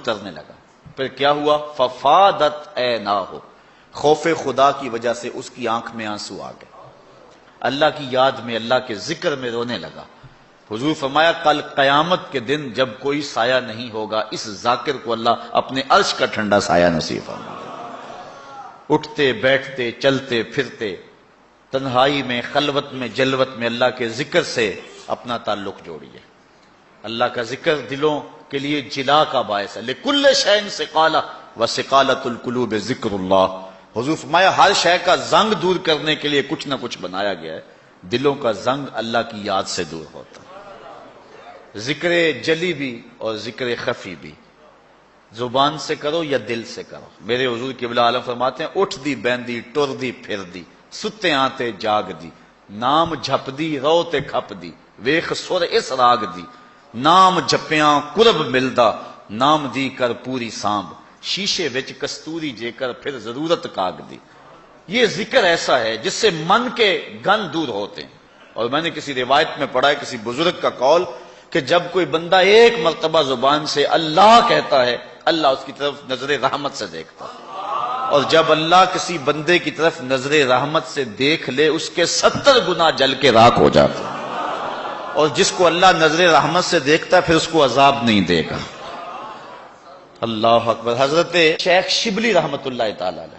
اترنے لگا۔ پھر کیا ہوا؟ ففادت عیناہ، خوف خدا کی وجہ سے اس کی آنکھ میں آنسو آ گئے، اللہ کی یاد میں، اللہ کے ذکر میں رونے لگا۔ حضور فرمایا کل قیامت کے دن جب کوئی سایہ نہیں ہوگا، اس ذاکر کو اللہ اپنے عرش کا ٹھنڈا سایہ نصیب فرمائے۔ اٹھتے بیٹھتے چلتے پھرتے تنہائی میں، خلوت میں، جلوت میں اللہ کے ذکر سے اپنا تعلق جوڑیے۔ اللہ کا ذکر دلوں کے لیے جلا کا باعث ہے۔ لِكُلِّ شَيْءٍ سِقَالَةٌ وَسِقَالَةُ الْقُلُوبِ ذِكْرُ اللَّهِ۔ حضور فرمایا ہر شے کا زنگ دور کرنے کے لیے کچھ نہ کچھ بنایا گیا ہے، دلوں کا زنگ اللہ کی یاد سے دور ہوتا ہے۔ ذکر جلی بھی اور ذکر خفی بھی، زبان سے کرو یا دل سے کرو۔ میرے حضور قبلہ عالم فرماتے ہیں اٹھ دی بیندی ٹر دی پھر دی، ستے آتے جاگ دی، نام جھپ دی رو تے کھپ دی، ویخ سر اس راگ دی، نام جپیاں قرب ملدا، نام دی کر پوری سانب، شیشے وچ کستوری جے کر پھر ضرورت کاگ دی۔ یہ ذکر ایسا ہے جس سے من کے گن دور ہوتے ہیں۔ اور میں نے کسی روایت میں پڑھا ہے کسی بزرگ کا قول کہ جب کوئی بندہ ایک مرتبہ زبان سے اللہ کہتا ہے، اللہ اس کی طرف نظر رحمت سے دیکھتا ہے، اور جب اللہ کسی بندے کی طرف نظر رحمت سے دیکھ لے اس کے 70 گنا جل کے راکھ ہو جاتا ہے، اور جس کو اللہ نظر رحمت سے دیکھتا ہے پھر اس کو عذاب نہیں دے گا۔ اللہ اکبر۔ حضرت شیخ شبلی رحمت اللہ تعالی علیہ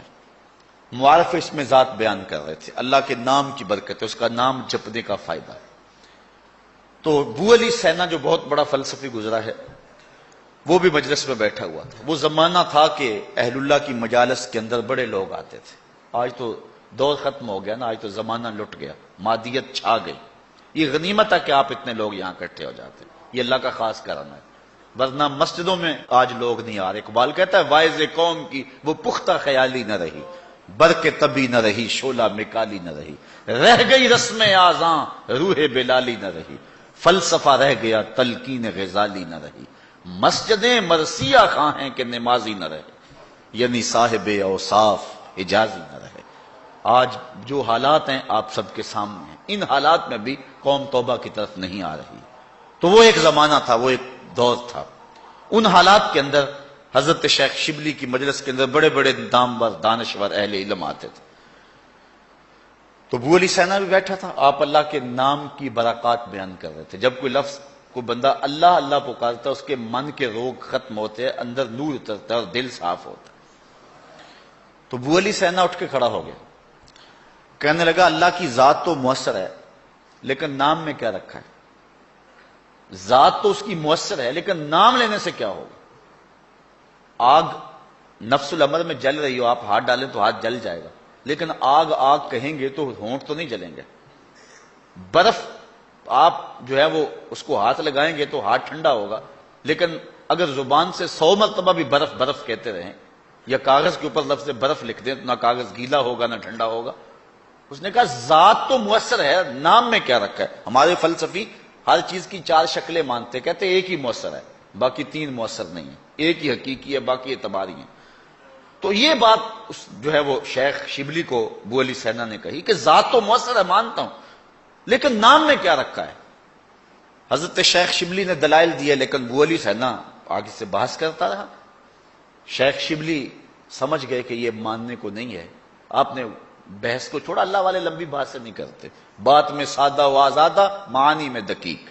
معارف اس میں ذات بیان کر رہے تھے، اللہ کے نام کی برکت ہے، اس کا نام جپنے کا فائدہ ہے۔ تو ابو علی سینا جو بہت بڑا فلسفی گزرا ہے، وہ بھی مجلس میں بیٹھا ہوا تھا۔ وہ زمانہ تھا کہ اہل اللہ کی مجالس کے اندر بڑے لوگ آتے تھے۔ آج تو دور ختم ہو گیا نا، آج تو زمانہ لٹ گیا، مادیت چھا گئی۔ یہ غنیمت ہے کہ آپ اتنے لوگ یہاں اکٹھے ہو جاتے ہیں، یہ اللہ کا خاص کرم ہے، ورنہ مسجدوں میں آج لوگ نہیں آ رہے۔ اقبال کہتا ہے واعظ قوم کی وہ پختہ خیالی نہ رہی، برق طبی نہ رہی، شعلہ مکالی نہ رہی، رہ گئی رسم آذاں روح بلالی نہ رہی، فلسفہ رہ گیا تلقین غزالی نہ رہی، مسجدیں مرثیہ خواہ ہیں کہ نمازی نہ رہے، یعنی صاحب اوصاف حجازی نہ رہے۔ آج جو حالات ہیں آپ سب کے سامنے ہیں، ان حالات میں بھی قوم توبہ کی طرف نہیں آ رہی۔ تو وہ ایک زمانہ تھا، وہ ایک دور تھا۔ ان حالات کے اندر حضرت شیخ شبلی کی مجلس کے اندر بڑے بڑے نامور دانشور اہل علم آتے تھے۔ تو ابو علی سینا بھی بیٹھا تھا، آپ اللہ کے نام کی برکات بیان کر رہے تھے۔ جب کوئی لفظ کوئی بندہ اللہ اللہ پکارتا ہے، اس کے من کے روگ ختم ہوتے ہیں، اندر نور اترتا ہے اور دل صاف ہوتا ہے۔ تو ابو علی سینا اٹھ کے کھڑا ہو گیا، کہنے لگا اللہ کی ذات تو مؤثر ہے لیکن نام میں کیا رکھا ہے؟ ذات تو اس کی مؤثر ہے لیکن نام لینے سے کیا ہوگا؟ آگ نفس الامر میں جل رہی ہو، آپ ہاتھ ڈالیں تو ہاتھ جل جائے گا، لیکن آگ آگ کہیں گے تو ہونٹ تو نہیں جلیں گے۔ برف آپ جو ہے وہ اس کو ہاتھ لگائیں گے تو ہاتھ ٹھنڈا ہوگا، لیکن اگر زبان سے 100 مرتبہ بھی برف برف کہتے رہیں یا کاغذ کے اوپر لفظ برف لکھ دیں تو نہ کاغذ گیلا ہوگا نہ ٹھنڈا ہوگا۔ اس نے کہا ذات تو مؤثر ہے، نام میں کیا رکھا ہے؟ ہمارے فلسفی ہر چیز کی 4 شکلیں مانتے، کہتے ایک ہی مؤثر ہے باقی 3 مؤثر نہیں ہے، ایک ہی حقیقی ہے باقی اعتباری ہیں۔ تو یہ بات جو ہے وہ شیخ شبلی کو ابو علی سینا نے کہی کہ ذات تو مؤثر ہے مانتا ہوں لیکن نام میں کیا رکھا ہے؟ حضرت شیخ شبلی نے دلائل دیے لیکن ابو علی سینا آگے سے بحث کرتا رہا۔ شیخ شبلی سمجھ گئے کہ یہ ماننے کو نہیں ہے، آپ نے بحث کو چھوڑا، اللہ والے لمبی بات سے نہیں کرتے، بات میں سادہ و آزادہ، معانی میں دقیق۔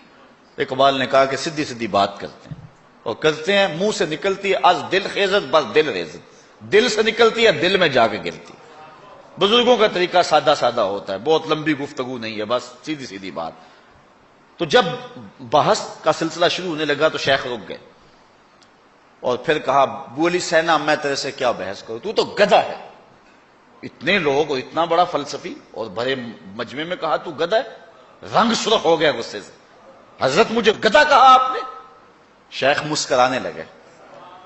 اقبال نے کہا کہ سیدھی سیدھی بات کرتے ہیں، اور کرتے ہیں منہ سے نکلتی ہے از دل خیزت بس دل ریزت، دل سے نکلتی ہے دل میں جا کے گرتی۔ بزرگوں کا طریقہ سادہ سادہ ہوتا ہے، بہت لمبی گفتگو نہیں ہے، بس سیدھی سیدھی بات۔ تو جب بحث کا سلسلہ شروع ہونے لگا تو شیخ رک گئے اور پھر کہا ابو علی سینا میں تیرے سے کیا بحث کروں، تو گدھا ہے۔ اتنے لوگ اور اتنا بڑا فلسفی اور بڑے مجمع میں کہا تو گدھا ہے، رنگ سرخ ہو گیا غصے سے۔ حضرت مجھے گدھا کہا آپ نے؟ شیخ مسکرانے لگے،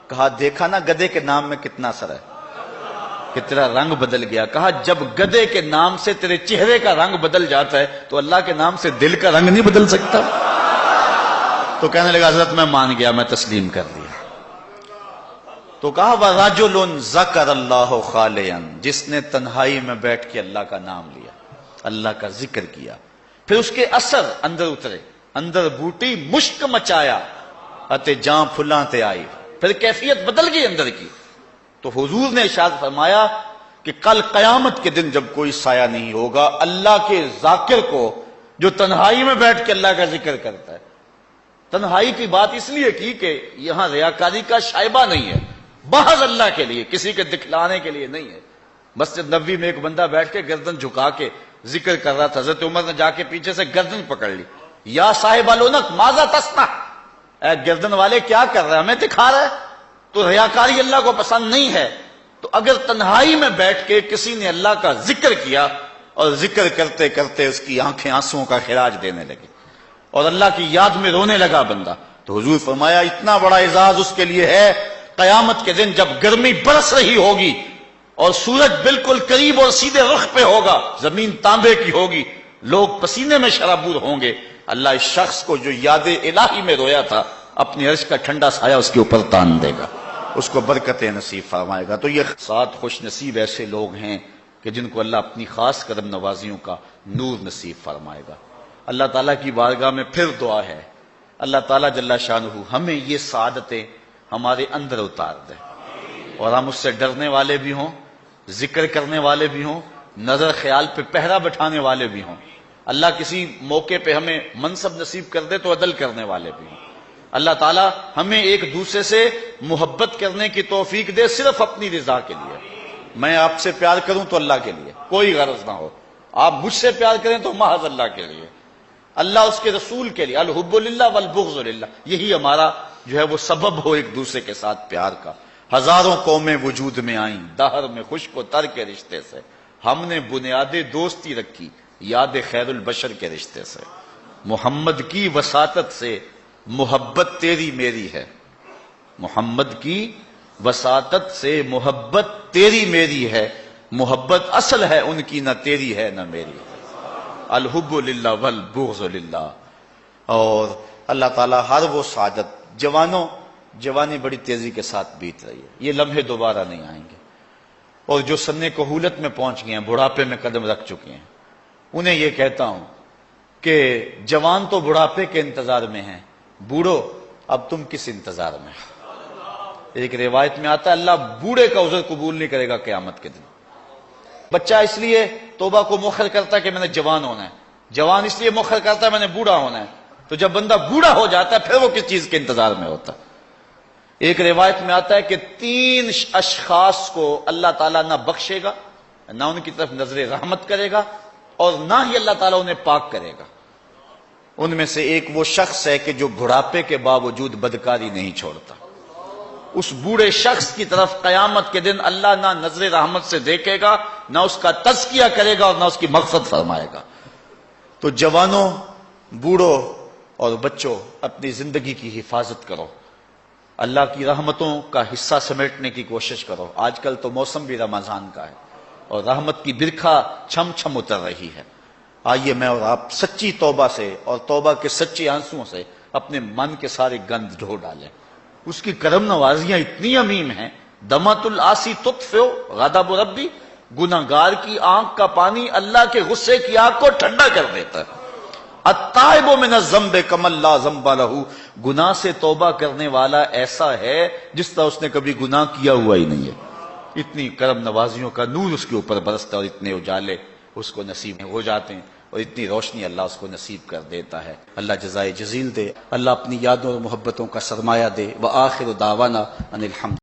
کہا دیکھا نا گدھے کے نام میں کتنا اثر ہے کہ تیرا رنگ بدل گیا۔ کہا جب گدھے کے نام سے تیرے چہرے کا رنگ بدل جاتا ہے تو اللہ کے نام سے دل کا رنگ نہیں بدل سکتا؟ تو کہنے لگا حضرت میں مان گیا، میں تسلیم کر لیا۔ تو کہا وَرَجُلٌ ذَكَرَ اللَّهُ خَالِيًا، جس نے تنہائی میں بیٹھ کے اللہ کا نام لیا، اللہ کا ذکر کیا، پھر اس کے اثر اندر اترے، اندر بوٹی مشک مچایا اتے جاں پھلاں تے آئی، پھر کیفیت بدل گئی اندر کی. تو حضور نے ارشاد فرمایا کہ کل قیامت کے دن جب کوئی سایہ نہیں ہوگا اللہ کے ذاکر کو جو تنہائی میں بیٹھ کے اللہ کا ذکر کرتا ہے. تنہائی کی بات اس لیے کی کہ یہاں ریاکاری کا شائبہ نہیں ہے، محض اللہ کے لیے، کسی کے دکھلانے کے لیے نہیں ہے. مسجد نبوی میں ایک بندہ بیٹھ کے گردن جھکا کے ذکر کر رہا تھا. حضرت عمر نے جا کے پیچھے سے گردن پکڑ لی. یا صاحب العنق ماذا تصنع، اے گردن والے کیا کر رہا ہے، ہمیں دکھا رہا ہے. تو ریاکاری اللہ کو پسند نہیں ہے. تو اگر تنہائی میں بیٹھ کے کسی نے اللہ کا ذکر کیا اور ذکر کرتے کرتے اس کی آنکھیں آنسوؤں کا خراج دینے لگی اور اللہ کی یاد میں رونے لگا بندہ، تو حضور فرمایا اتنا بڑا اعزاز اس کے لیے ہے قیامت کے دن جب گرمی برس رہی ہوگی اور سورج بالکل قریب اور سیدھے رخ پہ ہوگا، زمین تانبے کی ہوگی، لوگ پسینے میں شرابور ہوں گے. اللہ اس شخص کو جو یاد الہی میں رویا تھا اپنی عرش کا ٹھنڈا سایہ اس کے اوپر تان دے گا، اس کو برکتیں نصیب فرمائے گا. تو یہ 7 خوش نصیب ایسے لوگ ہیں کہ جن کو اللہ اپنی خاص کرم نوازیوں کا نور نصیب فرمائے گا. اللہ تعالیٰ کی بارگاہ میں پھر دعا ہے اللہ تعالیٰ جل شانہ ہمیں یہ سعادتیں ہمارے اندر اتار دے اور ہم اس سے ڈرنے والے بھی ہوں، ذکر کرنے والے بھی ہوں، نظر خیال پہ پہرا بٹھانے والے بھی ہوں. اللہ کسی موقع پہ ہمیں منصب نصیب کر دے تو عدل کرنے والے بھی ہوں. اللہ تعالیٰ ہمیں ایک دوسرے سے محبت کرنے کی توفیق دے صرف اپنی رضا کے لیے. میں آپ سے پیار کروں تو اللہ کے لیے، کوئی غرض نہ ہو. آپ مجھ سے پیار کریں تو محض اللہ کے لیے، اللہ اس کے رسول کے لیے. الحب للہ والبغض للہ، یہی ہمارا جو ہے وہ سبب ہو ایک دوسرے کے ساتھ پیار کا. ہزاروں قومیں وجود میں آئیں دہر میں خشک و تر کے رشتے سے، ہم نے بنیاد دوستی رکھی یاد خیر البشر کے رشتے سے. محمد کی وساطت سے محبت تیری میری ہے، محمد کی وساطت سے محبت تیری میری ہے، محبت اصل ہے ان کی نہ تیری ہے نہ میری ہے. الحب للہ والبغض للہ. اور اللہ تعالیٰ ہر وہ سعادت، جوانی بڑی تیزی کے ساتھ بیت رہی ہے، یہ لمحے دوبارہ نہیں آئیں گے. اور جو سن کہولت میں پہنچ گئے ہیں، بڑھاپے میں قدم رکھ چکے ہیں، انہیں یہ کہتا ہوں کہ جوان تو بڑھاپے کے انتظار میں ہیں، بوڑھو اب تم کس انتظار میں؟ ایک روایت میں آتا ہے اللہ بوڑھے کا عذر قبول نہیں کرے گا قیامت کے دن. بچہ اس لیے توبہ کو مؤخر کرتا ہے کہ میں نے جوان ہونا ہے، جوان اس لیے مؤخر کرتا ہے میں نے بوڑھا ہونا ہے. تو جب بندہ بوڑھا ہو جاتا ہے پھر وہ کس چیز کے انتظار میں ہوتا ہے؟ ایک روایت میں آتا ہے کہ 3 اشخاص کو اللہ تعالیٰ نہ بخشے گا، نہ ان کی طرف نظر رحمت کرے گا، اور نہ ہی اللہ تعالیٰ انہیں پاک کرے گا. ان میں سے ایک وہ شخص ہے کہ جو بڑھاپے کے باوجود بدکاری نہیں چھوڑتا. اس بوڑھے شخص کی طرف قیامت کے دن اللہ نہ نظر رحمت سے دیکھے گا، نہ اس کا تزکیہ کرے گا اور نہ اس کی مغفرت فرمائے گا. تو جوانوں، بوڑھوں اور بچوں اپنی زندگی کی حفاظت کرو، اللہ کی رحمتوں کا حصہ سمیٹنے کی کوشش کرو. آج کل تو موسم بھی رمضان کا ہے اور رحمت کی برکھا چھم چھم اتر رہی ہے. آئیے میں اور آپ سچی توبہ سے اور توبہ کے سچے آنسوؤں سے اپنے من کے سارے گند دھو ڈالیں. اس کی کرم نوازیاں اتنی عمیم ہیں. دمت العاصی تطفئ غضب ربی، گناہگار کی آنکھ کا پانی اللہ کے غصے کی آگ کو ٹھنڈا کر دیتا ہے. التائب من الذنب کمن لا ذنب لہ، گناہ سے توبہ کرنے والا ایسا ہے جس طرح اس نے کبھی گناہ کیا ہوا ہی نہیں ہے. اتنی کرم نوازیوں کا نور اس کے اوپر برستا ہے اور اتنے اجالے اس کو نصیب ہو جاتے ہیں اور اتنی روشنی اللہ اس کو نصیب کر دیتا ہے. اللہ جزائے جزیل دے، اللہ اپنی یادوں اور محبتوں کا سرمایہ دے. وآخر دعوانا ان الحمد